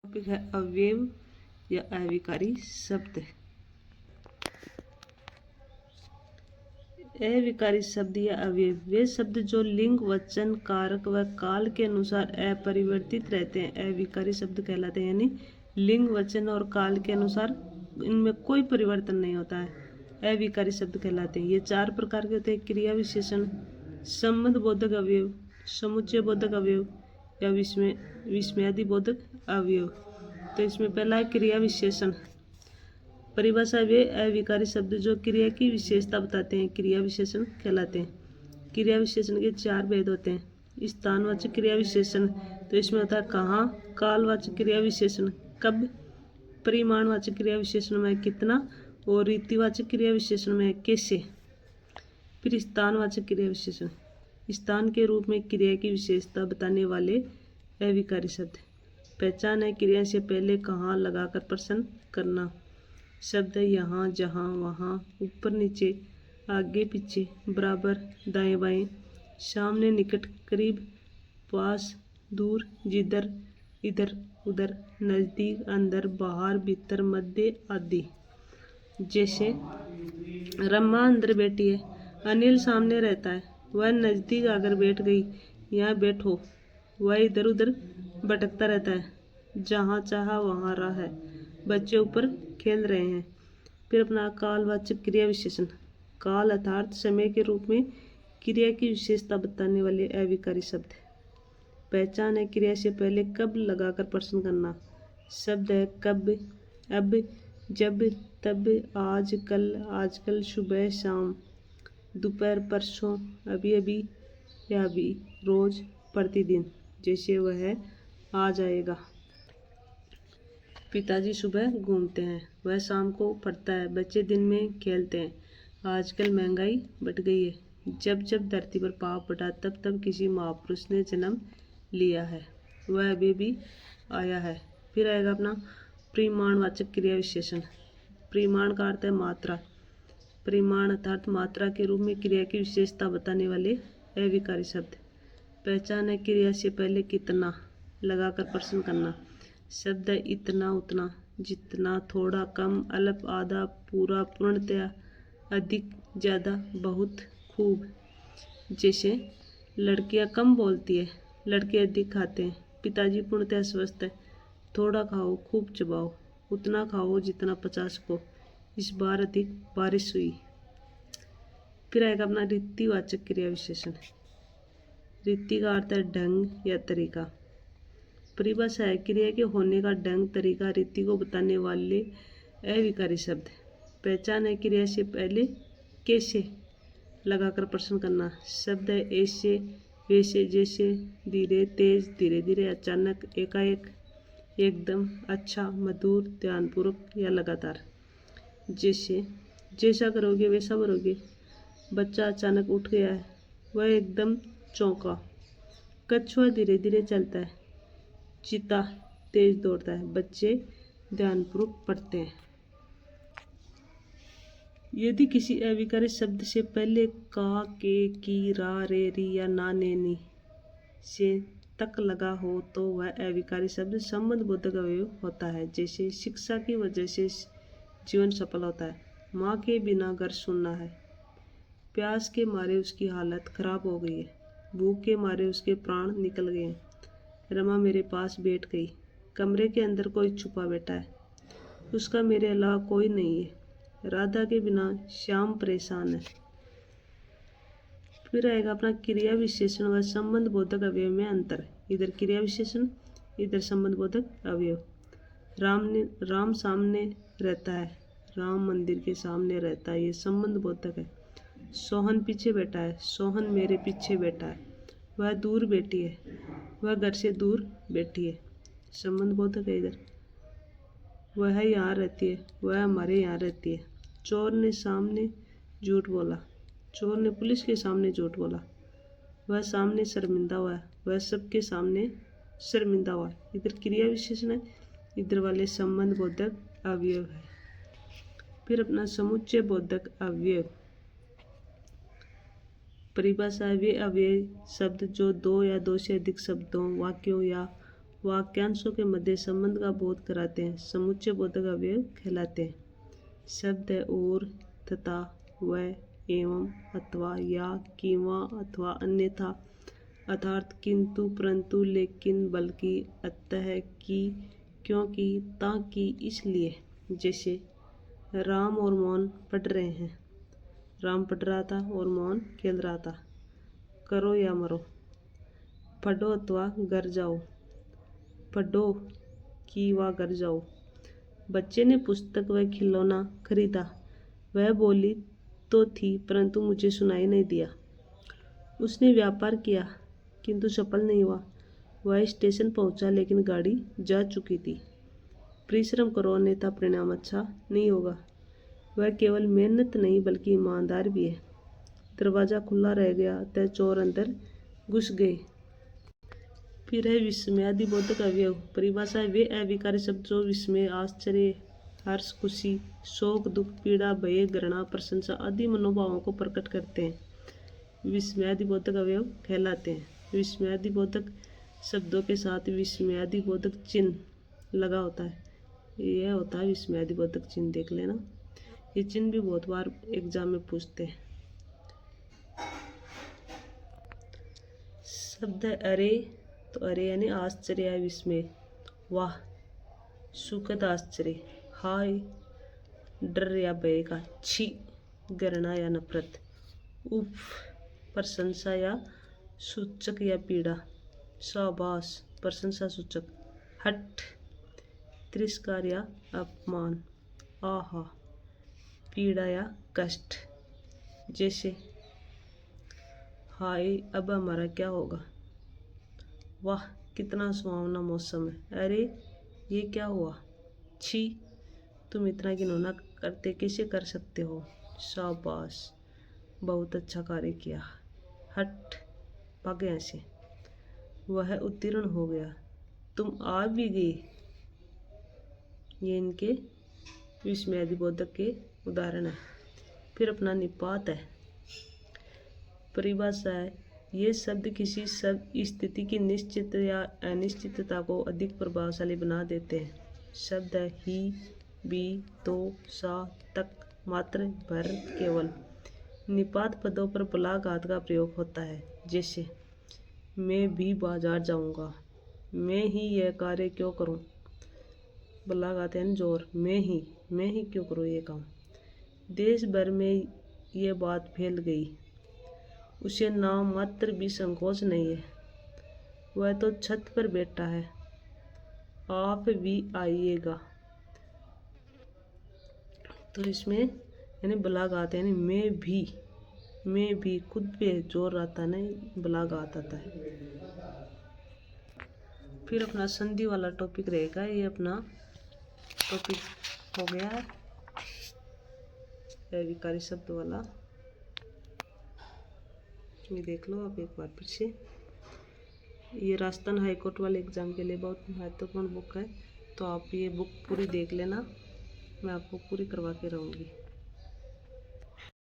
Topic है अवयव या अविकारी शब्द। अविकारी शब्द या अवयव वे शब्द जो लिंग, वचन, कारक व काल के अनुसार अपरिवर्तित रहते हैं अविकारी शब्द कहलाते हैं। यानी लिंग, वचन और काल के अनुसार इनमें कोई परिवर्तन नहीं होता है, अविकारी शब्द कहलाते हैं। ये चार प्रकार के होते हैं: क्रिया विशेषण, संबंध बोधक अवयव, समुच्चय बोधक अवयव या विस्मयादि बोधक अवयव। तो इसमें पहला है क्रिया विशेषण। परिभाषा: वे अविकारी शब्द जो क्रिया की विशेषता बताते हैं क्रिया विशेषण कहलाते हैं। क्रिया विशेषण के चार भेद होते हैं: स्थानवाचक क्रिया विशेषण, तो इसमें होता है कहाँ। कालवाचक क्रिया विशेषण, कब। परिमाणवाचक क्रिया विशेषण में कितना। और रीतिवाचक क्रिया विशेषण में कैसे। फिर स्थानवाचक क्रिया विशेषण, स्थान के रूप में क्रिया की विशेषता बताने वाले अविकारी शब्द। पहचान है क्रिया से पहले कहाँ लगाकर प्रश्न करना। शब्द है यहाँ, जहाँ, वहाँ, ऊपर नीचे, आगे पीछे, बराबर, दाएं बाएं, सामने, निकट, करीब, पास, दूर, जिधर, इधर, उधर, नज़दीक, अंदर, बाहर, भीतर, मध्य आदि। जैसे रमा अंदर बैठी है, अनिल सामने रहता है, वह नज़दीक आकर बैठ गई, यहाँ बैठो। वह इधर उधर भटकता रहता है, जहाँ चाहा वहाँ रहा है, बच्चे ऊपर खेल रहे हैं। फिर अपना कालवाचक क्रिया विशेषण, काल अर्थात समय के रूप में क्रिया की विशेषता बताने वाले अविकारी शब्द। पहचान है क्रिया से पहले कब लगाकर प्रश्न करना। शब्द है कब, अब, जब, तब, आज, कल, आजकल, सुबह, शाम, दोपहर, परसों, अभी अभी या अभी, रोज, प्रतिदिन। जैसे वह आ जाएगा। पिताजी सुबह घूमते हैं, वह शाम को पढ़ता है, बच्चे दिन में खेलते हैं। आजकल महंगाई बढ़ गई है, जब जब धरती पर पाँव पड़ा तब तब किसी महापुरुष ने जन्म लिया है, वह अभी भी आया है। फिर आएगा अपना परिमाणवाचक क्रिया विशेषण। परिमाण का अर्थ है मात्रा। परिमाण अर्थात मात्रा के रूप में क्रिया की विशेषता बताने वाले अविकारी शब्द। पहचान है क्रिया से पहले कितना लगाकर प्रश्न करना। शब्द है इतना, उतना, जितना, थोड़ा, कम, अल्प, आधा, पूरा, पूर्णतया, अधिक, ज़्यादा, बहुत, खूब। जैसे लड़कियां कम बोलती है, लड़के अधिक खाते हैं, पिताजी पूर्णतया स्वस्थ है, थोड़ा खाओ, खूब चबाओ, उतना खाओ जितना 50 को, इस बार अधिक बारिश हुई। फिर आएगा अपना रीतिवाचक क्रिया विशेषण। रीति का अर्थ है ढंग या तरीका। परिभाषा है क्रिया के होने का ढंग, तरीका, रीति को बताने वाले अविकारी शब्द। पहचान है क्रिया से पहले कैसे लगाकर प्रश्न करना। शब्द है ऐसे, वैसे, जैसे, धीरे, तेज, धीरे धीरे, अचानक, एकाएक, एकदम, अच्छा, मधुर, ध्यानपूर्वक या लगातार। जैसे जैसा करोगे वैसा भरोगे। बच्चा अचानक उठ गया है, वह एकदम चौंका। कछुआ धीरे धीरे चलता है, चीता तेज दौड़ता है, बच्चे ध्यानपूर्वक पढ़ते हैं। यदि किसी अविकारी शब्द से पहले का, के, की, रा, रे, री या ना, ने, नी से तक लगा हो तो वह अविकारी शब्द संबंध बोधक अवयव होता है। जैसे शिक्षा की वजह से जीवन सफल होता है, माँ के बिना घर सुनना है, प्यास के मारे उसकी हालत खराब हो गई है, भूख के मारे उसके प्राण निकल गए हैं, रमा मेरे पास बैठ गई, कमरे के अंदर कोई छुपा बैठा है, उसका मेरे अलावा कोई नहीं है, राधा के बिना श्याम परेशान है। फिर आएगा अपना क्रिया विशेषण व संबंध बोधक अवयव में अंतर। इधर क्रिया विशेषण, इधर संबंध बोधक अवयव। राम सामने रहता है, राम मंदिर के सामने रहता है, ये संबंध बोधक है। सोहन पीछे बैठा है, सोहन मेरे पीछे बैठा है, वह दूर बैठी है, वह घर से दूर बैठी है, संबंध बोधक है इधर। वह यहाँ रहती है, वह हमारे यहाँ रहती है। चोर ने सामने झूठ बोला, चोर ने पुलिस के सामने झूठ बोला, वह सामने शर्मिंदा हुआ है, वह सबके सामने शर्मिंदा हुआ है। इधर क्रिया विशेषण है, इधर वाले संबंध बोधक अवयव है। फिर अपना समुच्चय बोधक अवयव। परिभाषा वे अव्यय शब्द जो दो या दो से अधिक शब्दों, वाक्यों या वाक्यांशों के मध्य संबंध का बोध कराते हैं, समुच्चय बोधक अवयव कहलाते हैं। शब्द है और, तथा, व, एवं, अथवा, या, किंवा, अथवा, अन्यथा, अर्थात, किंतु, परंतु, लेकिन, बल्कि, अतः, कि, क्योंकि, ताकि, इसलिए। जैसे राम और मोहन पढ़ रहे हैं। राम पढ़ रहा था और मोहन खेल रहा था। करो या मरो। पढ़ो अथवा घर जाओ। पढ़ो कि व घर जाओ। बच्चे ने पुस्तक व खिलौना खरीदा। वह बोली तो थी परंतु मुझे सुनाई नहीं दिया। उसने व्यापार किया किंतु सफल नहीं हुआ। वह स्टेशन पहुंचा लेकिन गाड़ी जा चुकी थी। परिश्रम करो अन्यथा परिणाम अच्छा नहीं होगा। वह केवल मेहनत नहीं बल्कि ईमानदार भी है। दरवाज़ा खुला रह गया तो चोर अंदर घुस गए। फिर है विस्मयादि बोधक अवयव। परिभाषा वे अविकारी शब्द जो विस्मय, आश्चर्य, हर्ष, खुशी, शोक, दुख, पीड़ा, भय, घृणा, प्रशंसा आदि मनोभावों को प्रकट करते हैं विस्मयादि बोधक अवयव कहलाते हैं। विस्मयादि बोधक शब्दों के साथ विस्मयादि बोधक चिन्ह लगा होता है। यह होता है विस्मयादि बोधक चिन्ह, देख लेना। ये चिन्ह भी बहुत बार एग्जाम में पूछते हैं। शब्द है अरे, तो अरे यानी आश्चर्य या विस्मय। वाह, सुखद आश्चर्य। हाय, डर या भय का। छी, घृणा या नफरत। उफ, प्रशंसा या सूचक या पीड़ा। शाबाश, प्रशंसा सूचक। हट, तिरस्कार या अपमान। आहा, पीड़ा या कष्ट। जैसे हाय, अब हमारा क्या होगा। वाह, कितना सुहावना मौसम है। अरे, ये क्या हुआ। छी, तुम इतना घिनौना करते कैसे कर सकते हो। शाबाश, बहुत अच्छा कार्य किया। हट, भाग यहाँ से। वह उत्तीर्ण हो गया। तुम आ भी गए। ये इनके विस्मयादि बोधक के उदाहरण है। फिर अपना निपात है। परिभाषा है ये शब्द किसी सब स्थिति की निश्चित या अनिश्चितता को अधिक प्रभावशाली बना देते हैं। शब्द है ही, भी, तो, सा, तक, मात्र, भर, केवल। निपात पदों पर बलाघात का प्रयोग होता है। जैसे मैं भी बाजार जाऊंगा। मैं ही यह कार्य क्यों करूं। बलाघात यानी जोर। मैं ही क्यों करूं ये काम। देश भर में ये बात फैल गई। उसे नाम मात्र भी संकोच नहीं है। वह तो छत पर बैठा है। आप भी आइएगा। तो इसमें यानी बलाघात यानी मैं भी खुद पे जोर आता नहीं, बलाघात आता है। फिर अपना संधि वाला टॉपिक रहेगा। ये अपना टॉपिक हो गया है अविकारी शब्द वाला। ये देख लो आप एक बार फिर से। ये राजस्थान हाईकोर्ट वाले एग्ज़ाम के लिए बहुत महत्वपूर्ण बुक है, तो आप ये बुक पूरी देख लेना। मैं आपको पूरी करवा के रहूँगी।